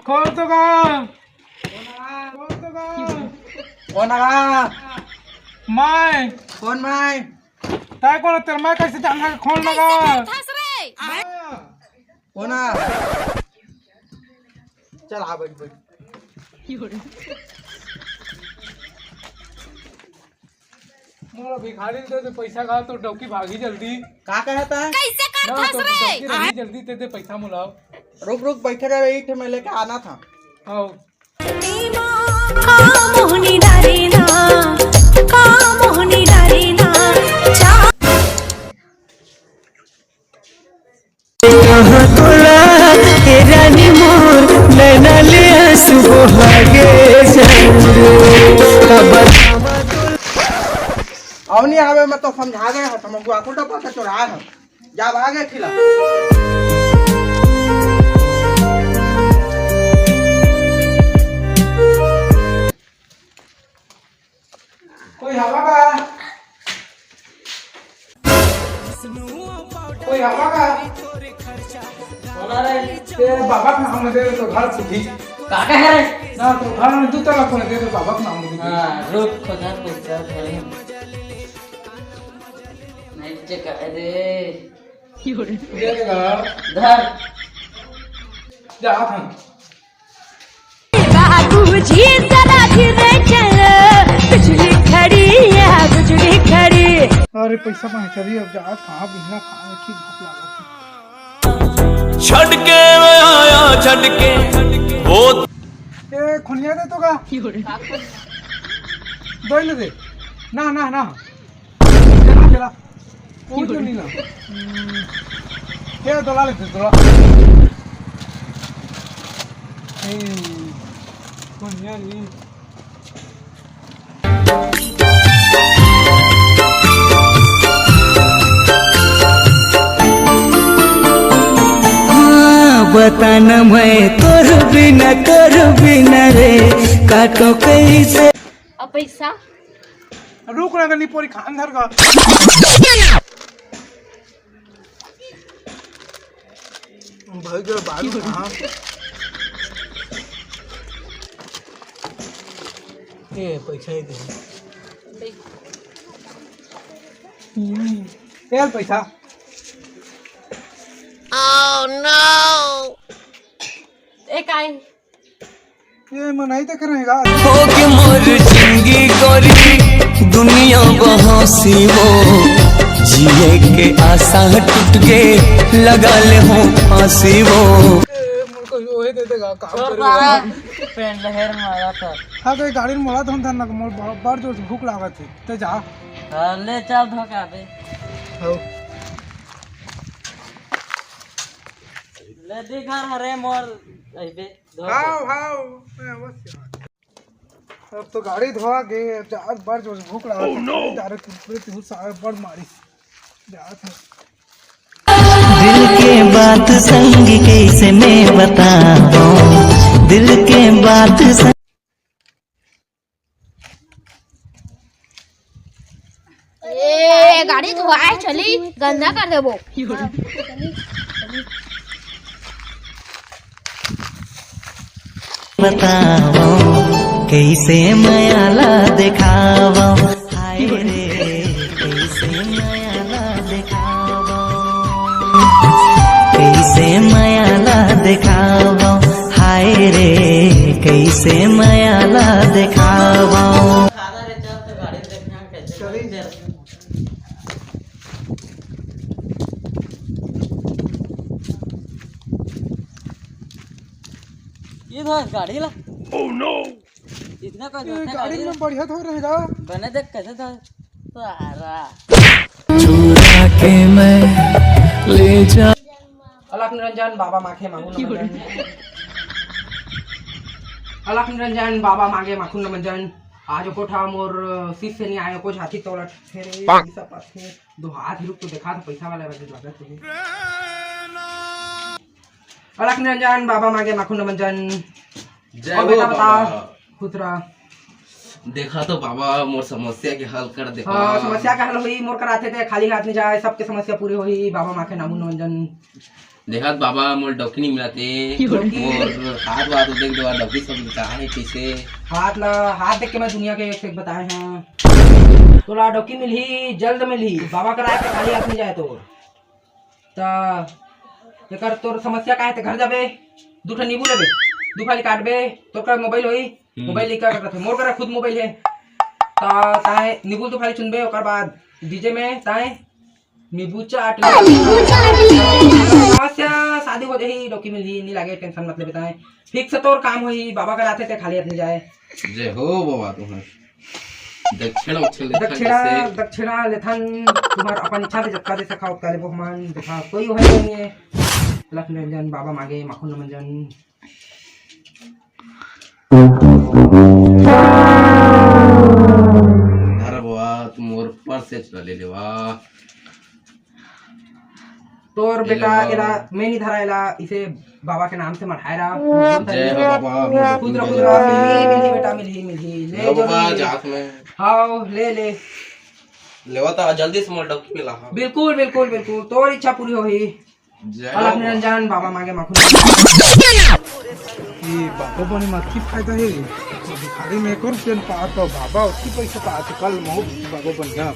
खोल तो का कौन आगा मैं कौन मैं ताय कोण तर मैं कैसे जाना खोल लगा कौन आ चल आ बैठ बैठ मोर भिखारी दे पैसा का तो डौकी भागी जल्दी का कहता है कैसे कर ना फंस तो रहे डौकी रही जल्दी दे पैसा मुलाओ रुक रुक बैठे रहे एक मैं लेके आना था आओ मोहनी डारीना का मोहनी डारीना रानी मोर नैना ले सुबह आगे अब नहीं आवे मैं तो समझा गया है तुमको आकुटा पाता चुराया है जब आगे खिला कोई हवा का कोई हवा का बोला रे तेरे बाबा का नाम दे तो घर सुधी काका है ना तो घर में तू तला कोने दे तो बाबा का नाम दे हां रुक खुदा पैसा नहीं चेक दे दे देगा धर जा था बाबूजी जरा धीरे चलो बिजली खड़ी है बिजली खड़ी अरे पैसा पहुंच चली अब जा कहां बिना खाने की भूख लगा छड़ के मैं आया छड़ के वो ए खुनिया दे तो का दोई दे ना ना ना चला चला कोई तो नहीं ना क्या दोला ले दोला ए खुनिया नहीं बताना मैं तोर बिना रे काटो कैसे अब पैसा रुक ना करनी पूरी खान धर का भाई जो बाल कहां ये पैसा ही दे यार पैसा एक आई ये मनाई तक रहेगा हो के मोर जिंदगी गोरी दुनिया बहसी वो जिए के आशा टूट गए लगा ले हो फांसी वो मुझको ओए दे देगा काम करेगा पेन लहर मारा था हां तो गाड़ी में मोला धन धन ना मोर बार जोर से भूख लागत है ते जा ले चल धोखा दे हो ले दिखा हरे मोर अइबे हां हां अब तो गाड़ी धोआ गए चार बार जोर से भूख लागत है डायरेक्ट पूरे सारे बड़ मारी जा था दिल के बात संग कैसे मैं बताऊं दिल के बात ए गाड़ी धोआए चली गंदा कर देबो बताओ कैसे मायाला दिखावा हाय रे कैसे मायाला दिखावा कैसे मायाला दिखावा हाय रे कैसे मायाला दिखावा खाना रे चल तो गाड़ी देखना कैसे चली ये तो गाड़ी ला ओह नो इतना कोई ये गाड़ी में बढ़िया तो रहेगा बने देख कैसे था सारा चुरा के मैं ले जा अलख निरंजन बाबा माखे मांगू नमन अलख निरंजन बाबा मांगे माखू नमन आज कोठा मोर शिष्य नहीं आयो कुछ हाथी तोलट फेरे पैसा पाथे दो हाथ रुक तो देखा तो पैसा वाला बजे लगा तुम्हें अलख निरंजन बाबा मांगे माखू नमन जय बेटा बता खुदरा देखा तो बाबा मोर समस्या के हल कर दे। हाँ समस्या का हल हुई मोर कराते थे खाली हाथ में जाए सबके समस्या पूरी हुई बाबा माँ के नामू नंजन। देखा बाबा मोर डॉक्टर नहीं मिलते मोर हाथ वाथ देख दो डॉक्टर सब बता है कैसे हाथ देख के मैं दुनिया के एक बताए हैं तोला डॉक्टर मिलही जल्द मिलही बाबा कराए के खाली हाथ में जाए तो एकर तोर समस्या का है ते घर जाबे दूठा नींबू लेबे दू फाली काटबे तोर का मोबाइल होई मोबाइल लिखा करते मोर करा खुद मोबाइल है ताए नींबू दू फाली चुनबे ओकर बाद डीजे में ताए नींबू चाट समस्या शादी हो जाही डॉक्टर मिलही नहीं लागे टेंशन मत ले बताए फिक्स तोर काम होई बाबा कराते ते खाली हाथ में जाए। जय हो बाबा तुम्हार दक्षिणा लेथन तुम्हार अपन इच्छा से जक्का दे सखा उत्काले बहुमान देखा कोई है नहीं है लक्ष्मी रंजन बाबा मांगे माखन मंजन। अरे बाबा तुम और पर से चला ले लेवा तोर बेटा एला मैं नहीं धरा एला इसे बाबा के नाम से मढ़ाएरा। जय हो बाबा खुद मिली बेटा मिली ले बाबा जात में हाँ ले लेवा तो जल्दी से मोर डॉक्टर मिला। बिल्कुल बिल्कुल बिल्कुल तोर इच्छा पूरी होही। जय लक्ष्मी रंजन बाबा मांगे माखन। ये बाबा बने माथी फायदा है भिखारी में कर पेन पा तो बाबा उसी पैसे पाते कल मो बाबा बन गया।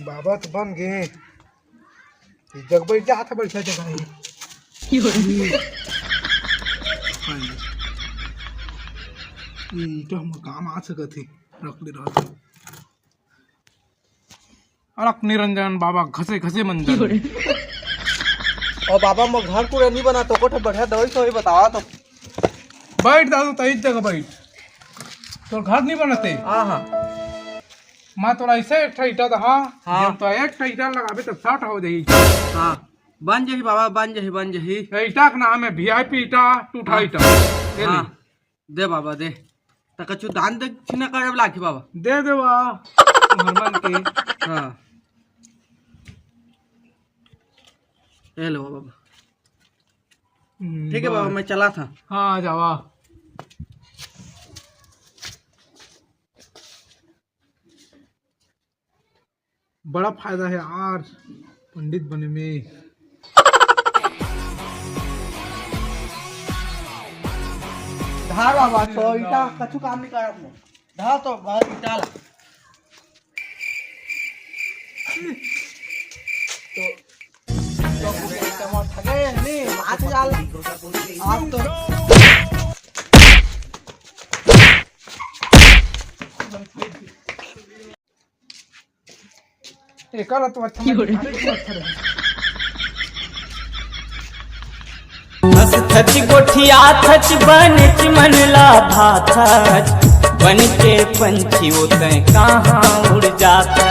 बाबा तो बन गए जग बैठ जा था बैठा जगह है तो हम काम आ सकत है रख ले रहा अलग निरंजन बाबा घसे घसे मंजन। और बाबा मैं घर को नहीं बना तो कोठे बढ़िया दवाई सही बतावा तो बैठ दादू तई जगह बैठ तो घर नहीं बनते। हाँ हाँ माँ तोरा ऐसे एक ईटा था हाँ। जब तो एक ईटा लगाबे तो 60 हो जाई। हाँ बन जही बाबा बन जही ईटा का नाम है वीआईपी ईटा टूटा ईटा। हाँ दे बाबा दे तो कछु दान दक्षिणा करे लाखी बाबा दे देवा हनुमान के। हाँ ले लो बाबा ठीक है बाबा मैं चला था। हाँ जावा बड़ा फायदा है यार पंडित बने में। धार बाबा तो ईटा कछु काम नहीं करत मैं धार तो बाहर ईटा ला तो ठगे नहीं हाथ जाल आप तो एक तो अच्छा थच गोठिया थच बनच मन लाभा थच बन के पंछी उतय कहाँ उड़ जाता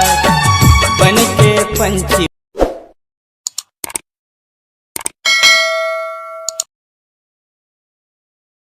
बन के पंछी।